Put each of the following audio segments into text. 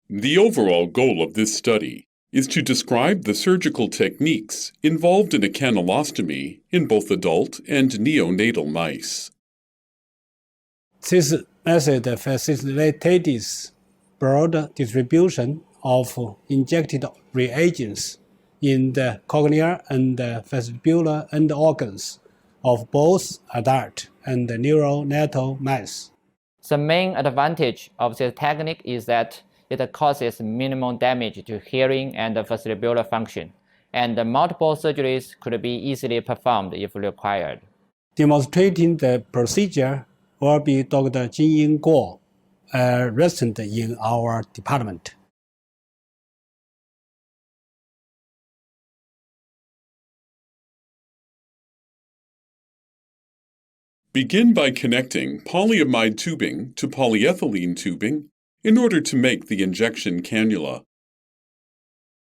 The overall goal of this study is to describe the surgical techniques involved in a canalostomy in both adult and neonatal mice. This method facilitates broad distribution of injected reagents in the cochlear and vestibular end organs of both adult and neonatal mice. The main advantage of this technique is that it causes minimal damage to hearing and vestibular function, and multiple surgeries could be easily performed if required. Demonstrating the procedure will be Dr. Jing-Ying Guo, a resident in our department. Begin by connecting polyamide tubing to polyethylene tubing in order to make the injection cannula.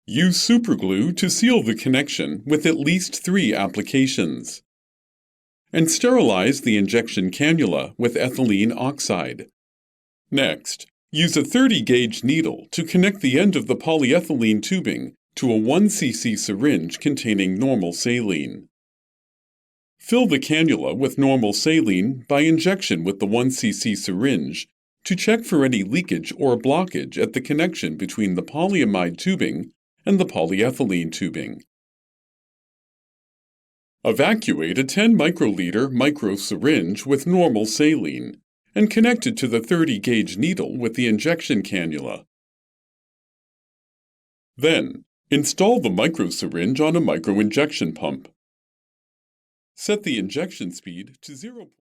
Use superglue to seal the connection with at least 3 applications. And sterilize the injection cannula with ethylene oxide. Next, use a 30-gauge needle to connect the end of the polyethylene tubing to a 1 cc syringe containing normal saline. Fill the cannula with normal saline by injection with the 1 cc syringe to check for any leakage or blockage at the connection between the polyamide tubing and the polyethylene tubing. Evacuate a 10 microliter microsyringe with normal saline and connect it to the 30-gauge needle with the injection cannula. Then, install the microsyringe on a microinjection pump. Set the injection speed to 0.